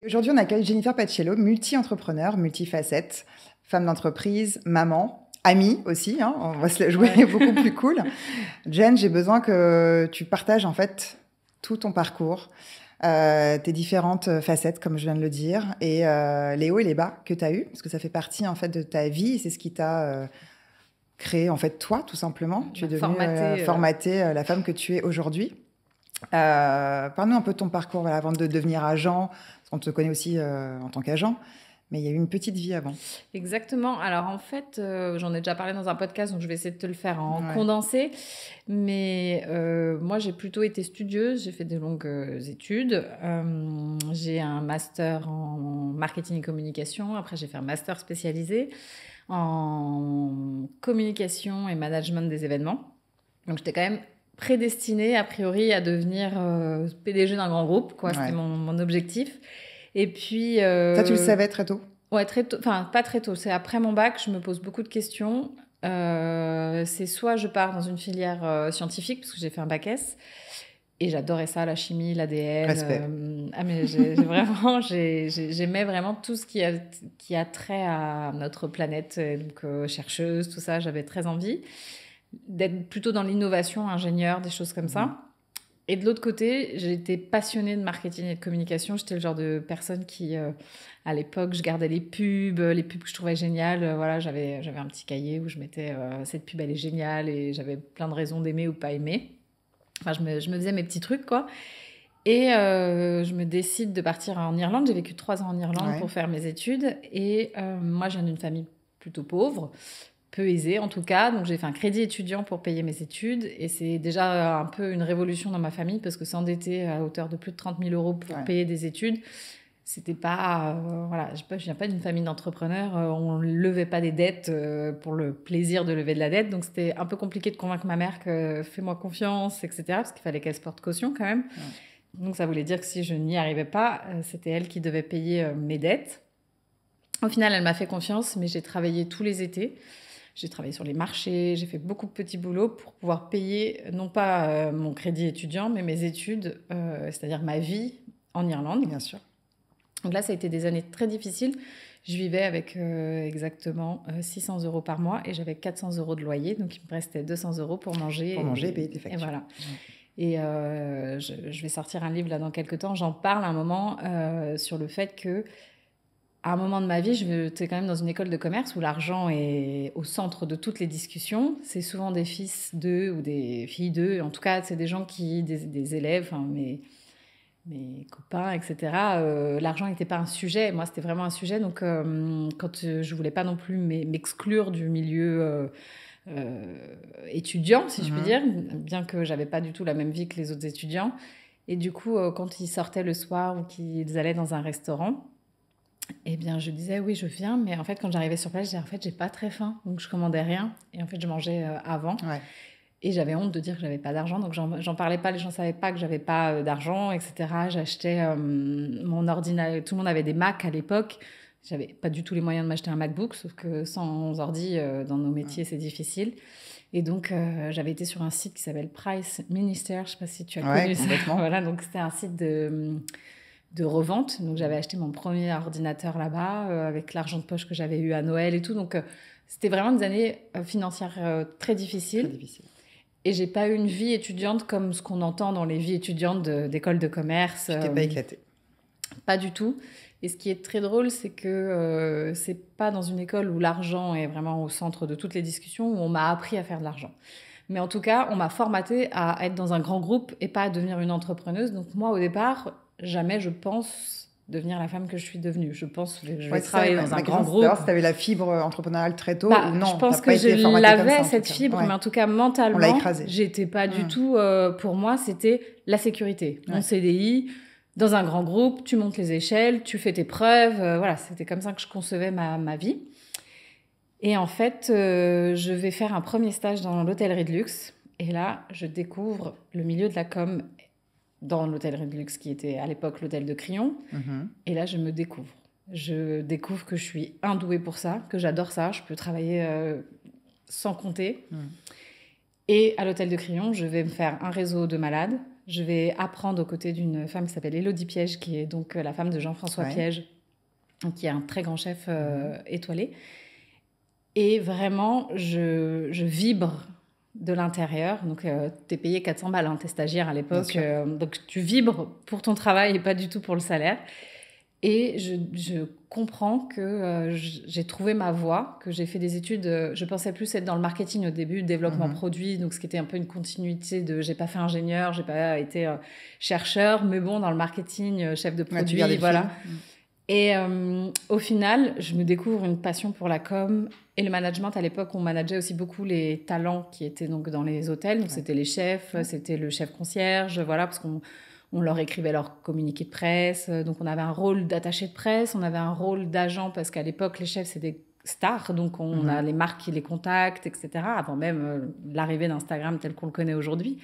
Aujourd'hui, on accueille Jennifer Paciello, multi-entrepreneur, multifacette, femme d'entreprise, maman, amie aussi, hein, on va se la jouer beaucoup plus cool. Jen, j'ai besoin que tu partages en fait tout ton parcours, tes différentes facettes, comme je viens de le dire, et les hauts et les bas que tu as eus, parce que ça fait partie en fait de ta vie, et c'est ce qui t'a créé en fait toi, tout simplement. Tu es devenue formatée la femme que tu es aujourd'hui. Parle-nous un peu de ton parcours avant de devenir agent, parce qu'on te connaît aussi en tant qu'agent, mais il y a eu une petite vie avant. Exactement. Alors en fait, j'en ai déjà parlé dans un podcast, donc je vais essayer de te le faire en condensé. Mais moi, j'ai plutôt été studieuse, j'ai fait de longues études. J'ai un master en marketing et communication. Après, j'ai fait un master spécialisé en communication et management des événements. Donc j'étais quand même prédestinée, a priori, à devenir PDG d'un grand groupe. C'était mon objectif. Et puis... Ça, tu le savais très tôt? Ouais, très tôt. Enfin, pas très tôt. C'est après mon bac, je me pose beaucoup de questions. C'est soit je pars dans une filière scientifique, parce que j'ai fait un bac S, et j'adorais ça, la chimie, l'ADN. Respect. Mais j'aimais vraiment tout ce qui a trait à notre planète, donc chercheuse, tout ça, j'avais très envie d'être plutôt dans l'innovation, ingénieur, des choses comme ça. Et de l'autre côté, j'étais passionnée de marketing et de communication. J'étais le genre de personne qui, à l'époque, je gardais les pubs que je trouvais géniales. Voilà, j'avais un petit cahier où je mettais cette pub, elle est géniale, et j'avais plein de raisons d'aimer ou pas aimer. Enfin, je me faisais mes petits trucs, quoi. Et je me décide de partir en Irlande. J'ai vécu 3 ans en Irlande pour faire mes études. Et moi, je viens d'une famille plutôt pauvre, peu aisée en tout cas. Donc, j'ai fait un crédit étudiant pour payer mes études. Et c'est déjà un peu une révolution dans ma famille, parce que s'endetter à hauteur de plus de 30 000 euros pour payer des études, c'était pas... voilà, je viens pas d'une famille d'entrepreneurs. On ne levait pas des dettes pour le plaisir de lever de la dette. Donc, c'était un peu compliqué de convaincre ma mère que fais-moi confiance, etc. Parce qu'il fallait qu'elle se porte caution quand même. Donc, ça voulait dire que si je n'y arrivais pas, c'était elle qui devait payer mes dettes. Au final, elle m'a fait confiance, mais j'ai travaillé tous les étés. J'ai travaillé sur les marchés, j'ai fait beaucoup de petits boulots pour pouvoir payer, non pas mon crédit étudiant, mais mes études, c'est-à-dire ma vie en Irlande. Bien sûr. Donc là, ça a été des années très difficiles. Je vivais avec exactement 600 euros par mois, et j'avais 400 euros de loyer. Donc, il me restait 200 euros pour manger. Pour manger et payer tes factures. Et voilà. Et je vais sortir un livre là dans quelques temps. J'en parle un moment sur le fait que, à un moment de ma vie, j'étais quand même dans une école de commerce où l'argent est au centre de toutes les discussions. C'est souvent des fils d'eux ou des filles d'eux. En tout cas, c'est des gens des élèves, mes copains, etc. L'argent n'était pas un sujet. Moi, c'était vraiment un sujet. Donc, quand je voulais pas non plus m'exclure du milieu étudiant, si je puis dire, bien que j'avais pas du tout la même vie que les autres étudiants. Et du coup, quand ils sortaient le soir ou qu'ils allaient dans un restaurant, eh bien, je disais oui, je viens. Mais en fait, quand j'arrivais sur place, je disais en fait, j'ai pas très faim, donc je commandais rien. Et en fait, je mangeais avant. Et j'avais honte de dire que j'avais pas d'argent, donc j'en parlais pas. Les gens savaient pas que j'avais pas d'argent, etc. J'achetais mon ordinateur. Tout le monde avait des Mac à l'époque. J'avais pas du tout les moyens de m'acheter un MacBook, sauf que sans ordi, dans nos métiers, c'est difficile. Et donc, j'avais été sur un site qui s'appelle Price Minister. Je sais pas si tu as connu ça. Voilà, donc c'était un site de revente. Donc, j'avais acheté mon premier ordinateur là-bas avec l'argent de poche que j'avais eu à Noël et tout. Donc, c'était vraiment des années financières très difficiles. Très difficile. Et j'ai pas eu une vie étudiante comme ce qu'on entend dans les vies étudiantes d'école de commerce. Tu t'es pas éclatée? Pas du tout. Et ce qui est très drôle, c'est que c'est pas dans une école où l'argent est vraiment au centre de toutes les discussions, où on m'a appris à faire de l'argent. Mais en tout cas, on m'a formatée à être dans un grand groupe et pas à devenir une entrepreneuse. Donc moi, au départ, jamais je pense devenir la femme que je suis devenue. Je pense que je vais travailler dans un grand groupe. Alors, si tu avais la fibre entrepreneuriale très tôt ou non? Je pense que je l'avais, cette fibre, mais en tout cas, mentalement, on l'a écrasée. J'étais pas du tout... pour moi, c'était la sécurité. Mon CDI, dans un grand groupe, tu montes les échelles, tu fais tes preuves. Voilà, c'était comme ça que je concevais ma vie. Et en fait, je vais faire un premier stage dans l'hôtellerie de luxe. Et là, je découvre le milieu de la com dans l'hôtellerie de luxe qui était à l'époque l'hôtel de Crillon. Et là, je me découvre. Je découvre que je suis indouée pour ça, que j'adore ça. Je peux travailler sans compter. Et à l'hôtel de Crillon, je vais me faire un réseau de malades. Je vais apprendre aux côtés d'une femme qui s'appelle Élodie Piège, qui est donc la femme de Jean-François Piège, qui est un très grand chef étoilé. Et vraiment, je vibre de l'intérieur. Donc, tu es payé 400 balles, hein, tu es stagiaire à l'époque. Donc, tu vibres pour ton travail et pas du tout pour le salaire. Et je comprends que j'ai trouvé ma voie, que j'ai fait des études. Je pensais plus être dans le marketing au début, développement produit, donc ce qui était un peu une continuité de. J'ai pas fait ingénieur, j'ai pas été chercheur, mais bon, dans le marketing, chef de produit, voilà. Et au final, je me découvre une passion pour la com et le management. À l'époque, on manageait aussi beaucoup les talents qui étaient donc dans les hôtels. Donc, c'était les chefs, c'était le chef concierge, voilà, parce qu'on leur écrivait leur communiqué de presse. Donc, on avait un rôle d'attaché de presse, on avait un rôle d'agent, parce qu'à l'époque, les chefs, c'est des stars. Donc, on a les marques qui les contactent, etc., avant même l'arrivée d'Instagram tel qu'on le connaît aujourd'hui.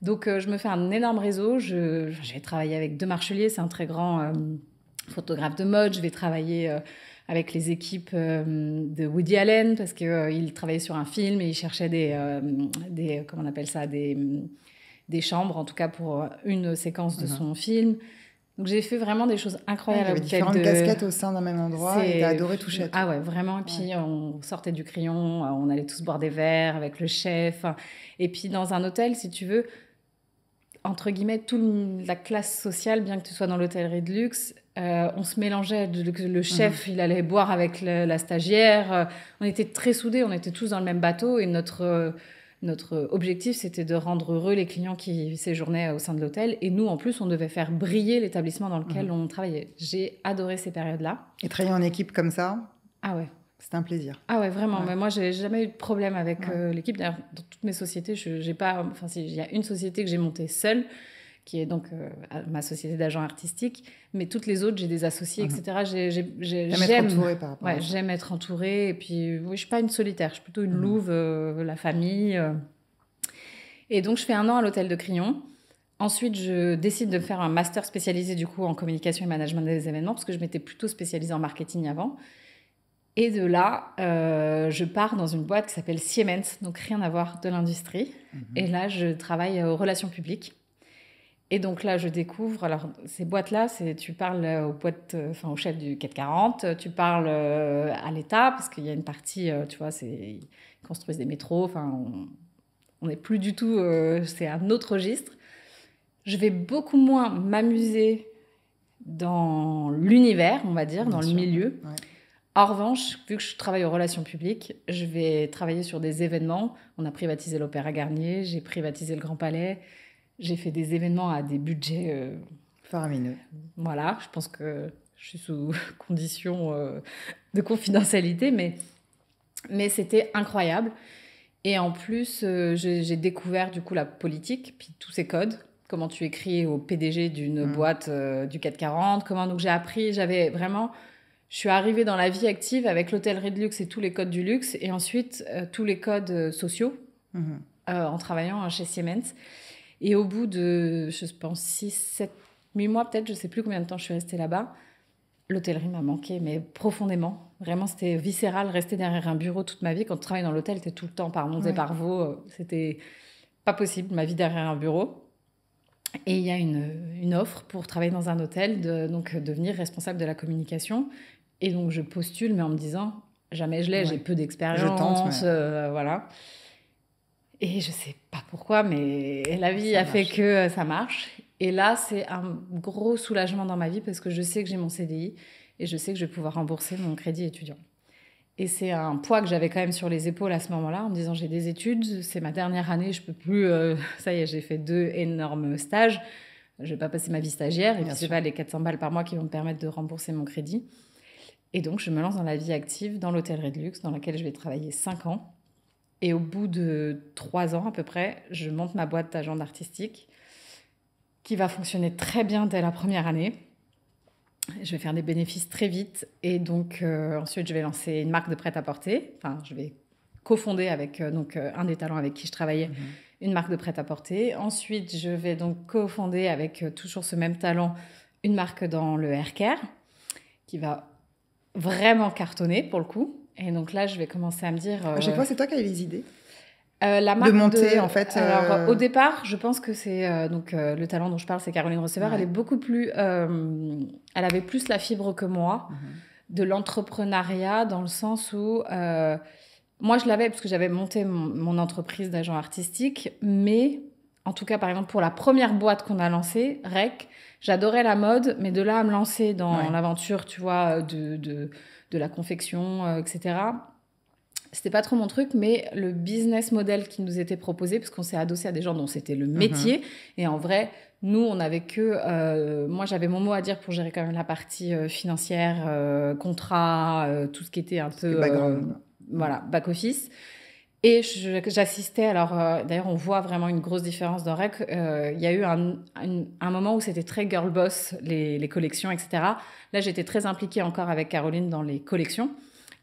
Donc, je me fais un énorme réseau. J'ai travaillé avec De Marchelier, c'est un très grand photographe de mode. Je vais travailler avec les équipes de Woody Allen, parce qu'il travaillait sur un film et il cherchait des comment on appelle ça, des chambres, en tout cas pour une séquence de son film. Donc j'ai fait vraiment des choses incroyables. Il y avait différentes casquettes au sein d'un même endroit et t'as adoré toucher à tout. Ah ouais, vraiment. Et puis on sortait du crayon, on allait tous boire des verres avec le chef. Et puis dans un hôtel, si tu veux, entre guillemets, toute la classe sociale, bien que tu sois dans l'hôtellerie de luxe, on se mélangeait. Le chef, il allait boire avec la stagiaire. On était très soudés, on était tous dans le même bateau. Et notre objectif, c'était de rendre heureux les clients qui séjournaient au sein de l'hôtel. Et nous, en plus, on devait faire briller l'établissement dans lequel on travaillait. J'ai adoré ces périodes-là. Et travailler en équipe comme ça, ah ouais, c'était un plaisir. Ah ouais, vraiment. Mais moi, j'ai jamais eu de problème avec l'équipe. D'ailleurs, dans toutes mes sociétés, j'ai pas. Enfin, il y a une société que j'ai montée seule, qui est donc ma société d'agents artistiques. Mais toutes les autres, j'ai des associés, etc. J'aime être entourée par rapport à ça. J'aime être entourée. Et puis, oui, je suis pas une solitaire. Je suis plutôt une louve, la famille. Et donc, je fais 1 an à l'hôtel de Crillon. Ensuite, je décide de me faire un master spécialisé du coup en communication et management des événements, parce que je m'étais plutôt spécialisée en marketing avant. Et de là, je pars dans une boîte qui s'appelle Siemens, donc rien à voir de l'industrie. Et là, je travaille aux relations publiques. Et donc là, je découvre... Alors, ces boîtes-là, tu parles aux boîtes, au chef du CAC 40, tu parles à l'État, parce qu'il y a une partie, tu vois, ils construisent des métros. Enfin, on n'est plus du tout... c'est un autre registre. Je vais beaucoup moins m'amuser dans l'univers, on va dire, dans le milieu. Ouais. En revanche, vu que je travaille aux relations publiques, je vais travailler sur des événements. On a privatisé l'Opéra Garnier, j'ai privatisé le Grand Palais, j'ai fait des événements à des budgets... faramineux. Voilà, je pense que je suis sous condition de confidentialité, mais c'était incroyable. Et en plus, j'ai découvert du coup la politique, puis tous ces codes. Comment tu écris au PDG d'une boîte du CAC 40, donc j'ai appris, j'avais vraiment... Je suis arrivée dans la vie active avec l'hôtellerie de luxe et tous les codes du luxe, et ensuite tous les codes sociaux en travaillant chez Siemens. Et au bout de, je pense, 6, 7, 8 mois peut-être, je ne sais plus combien de temps je suis restée là-bas, l'hôtellerie m'a manqué, mais profondément. Vraiment, c'était viscéral, rester derrière un bureau toute ma vie. Quand tu travailles dans l'hôtel, tu es tout le temps par Mons et par Vaux. C'était pas possible, ma vie derrière un bureau. Et il y a une offre pour travailler dans un hôtel, donc devenir responsable de la communication. Et donc, je postule, mais en me disant, jamais je l'ai, j'ai peu d'expérience. Je tente, voilà. Et je sais pas pourquoi, mais la vie a fait que ça marche. Et là, c'est un gros soulagement dans ma vie, parce que je sais que j'ai mon CDI et je sais que je vais pouvoir rembourser mon crédit étudiant. Et c'est un poids que j'avais quand même sur les épaules à ce moment-là, en me disant, j'ai des études, c'est ma dernière année, je peux plus... ça y est, j'ai fait 2 énormes stages, je vais pas passer ma vie stagiaire, et puis c'est pas les 400 balles par mois qui vont me permettre de rembourser mon crédit. Et donc, je me lance dans la vie active, dans l'hôtellerie de luxe, dans laquelle je vais travailler 5 ans. Et au bout de 3 ans à peu près, je monte ma boîte d'agent artistique, qui va fonctionner très bien dès la première année. Je vais faire des bénéfices très vite. Et donc, ensuite, je vais lancer une marque de prêt-à-porter. Enfin, je vais cofonder avec un des talents avec qui je travaillais, une marque de prêt-à-porter. Ensuite, je vais donc cofonder avec toujours ce même talent, une marque dans le haircare, qui va vraiment cartonner pour le coup. Et donc là, je vais commencer à me dire... À chaque fois, c'est toi qui as les idées? La marque de monter, en fait Alors, au départ, je pense que c'est... le talent dont je parle, c'est Caroline Receveur. Elle est beaucoup plus... elle avait plus la fibre que moi de l'entrepreneuriat, dans le sens où... moi, je l'avais parce que j'avais monté mon entreprise d'agent artistique, mais en tout cas, par exemple, pour la première boîte qu'on a lancée, REC, j'adorais la mode, mais de là à me lancer dans l'aventure, tu vois, de la confection, etc., c'était pas trop mon truc, mais le business model qui nous était proposé, parce qu'on s'est adossé à des gens dont c'était le métier, et en vrai, nous, on avait que... moi, j'avais mon mot à dire pour gérer quand même la partie financière, contrat, tout ce qui était un peu... voilà, back-office. Et j'assistais, alors d'ailleurs on voit vraiment une grosse différence dans REC. Il y a eu un moment où c'était très girl boss, les collections, etc. Là j'étais très impliquée encore avec Caroline dans les collections.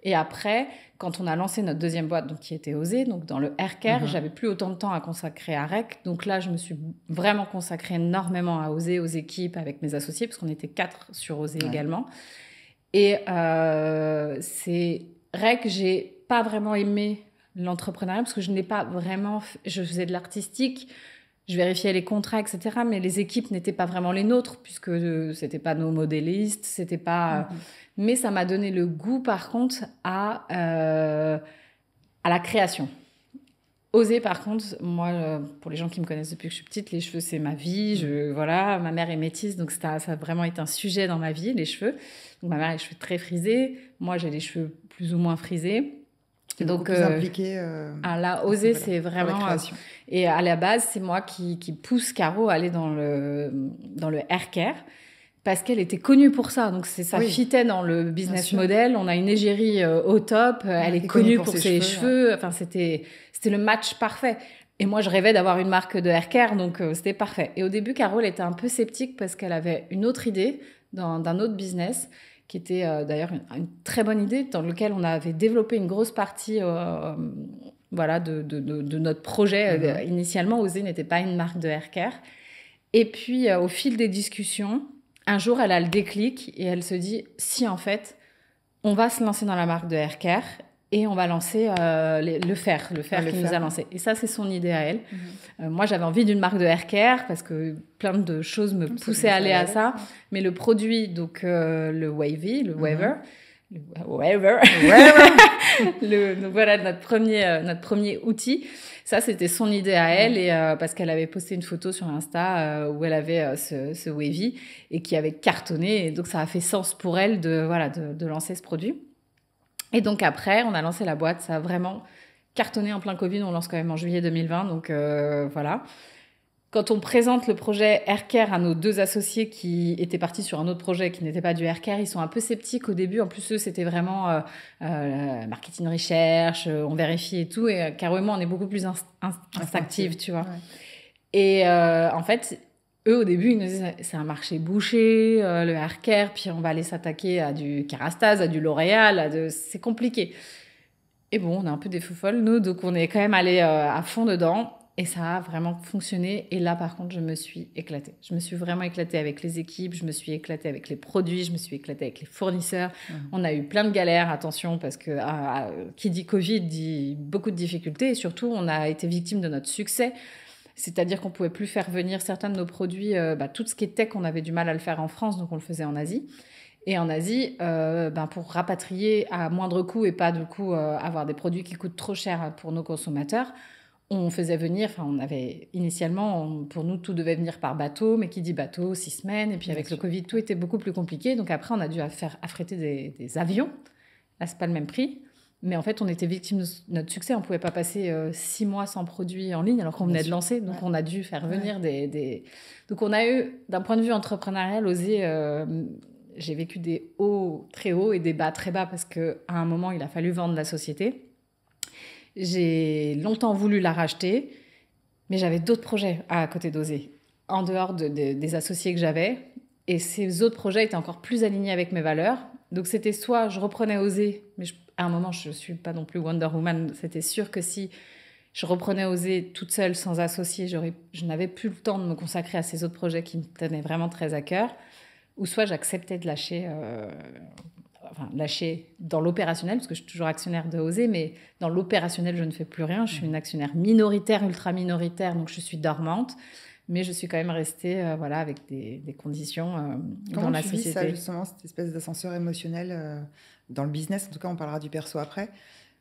Et après, quand on a lancé notre deuxième boîte, donc qui était Osée, donc dans le haircare, j'avais plus autant de temps à consacrer à REC. Donc là je me suis vraiment consacrée énormément à Osée, aux équipes, avec mes associés, parce qu'on était 4 sur Osée également. Et c'est REC, j'ai pas vraiment aimé l'entrepreneuriat parce que je n'ai pas vraiment... Je faisais de l'artistique, je vérifiais les contrats, etc. Mais les équipes n'étaient pas vraiment les nôtres puisque c'était pas nos modélistes, c'était pas... Mais ça m'a donné le goût, par contre, à la création. Osée, par contre, moi, pour les gens qui me connaissent depuis que je suis petite, les cheveux, c'est ma vie. Voilà, ma mère est métisse, donc ça a vraiment été un sujet dans ma vie, les cheveux. Donc, ma mère a les cheveux très frisés. Moi, j'ai les cheveux plus ou moins frisés. Donc, plus impliquée. Là, Osée, c'est vraiment... et à la base, c'est moi qui pousse Caro à aller dans le haircare parce qu'elle était connue pour ça. Donc, ça fitait dans le business model. On a une égérie au top. Elle est connue pour ses cheveux. Enfin, c'était le match parfait. Et moi, je rêvais d'avoir une marque de haircare, donc c'était parfait. Et au début, Caro, elle était un peu sceptique parce qu'elle avait une autre idée d'un autre business qui était d'ailleurs une très bonne idée, dans lequel on avait développé une grosse partie voilà, de notre projet. Initialement, Osée n'était pas une marque de haircare. Et puis, au fil des discussions, un jour, elle a le déclic et elle se dit, si en fait, on va se lancer dans la marque de haircare et on va lancer le fer qui nous a lancé. Et ça, c'est son idée à elle. Moi, j'avais envie d'une marque de haircare parce que plein de choses me poussaient à aller à ça. Mais le produit, donc le Wavy, le Waver, donc voilà notre premier outil. Ça, c'était son idée à elle, et parce qu'elle avait posté une photo sur Insta où elle avait ce Wavy et qui avait cartonné. Et donc, ça a fait sens pour elle de lancer ce produit. Et donc après, on a lancé la boîte. Ça a vraiment cartonné en plein Covid. On lance quand même en juillet 2020. Donc voilà. Quand on présente le projet haircare à nos 2 associés qui étaient partis sur un autre projet qui n'était pas du haircare, ils sont un peu sceptiques au début. En plus, eux, c'était vraiment marketing recherche, on vérifie et tout. Et Caro et moi, on est beaucoup plus instinctifs, tu vois. Ouais. Et en fait, eux, au début, ils nous disaient c'est un marché bouché, le haircare, puis on va aller s'attaquer à du Kérastase, à du L'Oréal, c'est compliqué. Et bon, on est un peu des fous folles, nous, donc on est quand même allés à fond dedans. Et ça a vraiment fonctionné. Et là, par contre, je me suis éclatée. Je me suis vraiment éclatée avec les équipes, je me suis éclatée avec les produits, je me suis éclatée avec les fournisseurs. On a eu plein de galères, attention, parce que qui dit Covid dit beaucoup de difficultés. Et surtout, on a été victime de notre succès. C'est-à-dire qu'on ne pouvait plus faire venir certains de nos produits. Tout ce qui est tech, on avait du mal à le faire en France, donc on le faisait en Asie. Et en Asie, pour rapatrier à moindre coût et pas du coup avoir des produits qui coûtent trop cher pour nos consommateurs, on faisait venir, on avait initialement, pour nous, tout devait venir par bateau, mais qui dit bateau, 6 semaines, et puis avec le Covid, tout était beaucoup plus compliqué. Donc après, on a dû affréter des avions. Là, c'est pas le même prix. Mais en fait, on était victime de notre succès. On pouvait pas passer 6 mois sans produits en ligne, alors qu'on venait de lancer. Donc, on a dû faire venir des... Donc, on a eu, d'un point de vue entrepreneurial, Osée... j'ai vécu des hauts très hauts et des bas très bas, parce qu'à un moment, il a fallu vendre la société. J'ai longtemps voulu la racheter, mais j'avais d'autres projets à côté d'Osée, en dehors des associés que j'avais. Et ces autres projets étaient encore plus alignés avec mes valeurs. Donc, c'était soit je reprenais Osée, mais à un moment, je ne suis pas non plus Wonder Woman. C'était sûr que si je reprenais Osée toute seule, sans associé, je n'avais plus le temps de me consacrer à ces autres projets qui me tenaient vraiment très à cœur. Ou soit j'acceptais de lâcher lâché dans l'opérationnel, parce que je suis toujours actionnaire de Osée, mais dans l'opérationnel, je ne fais plus rien. Je suis une actionnaire minoritaire, ultra minoritaire, donc je suis dormante. Mais je suis quand même restée avec des conditions dans la société. Comment tu vis ça, justement, cette espèce d'ascenseur émotionnel dans le business? En tout cas, on parlera du perso après.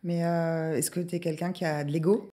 Mais est-ce que tu es quelqu'un qui a de l'ego?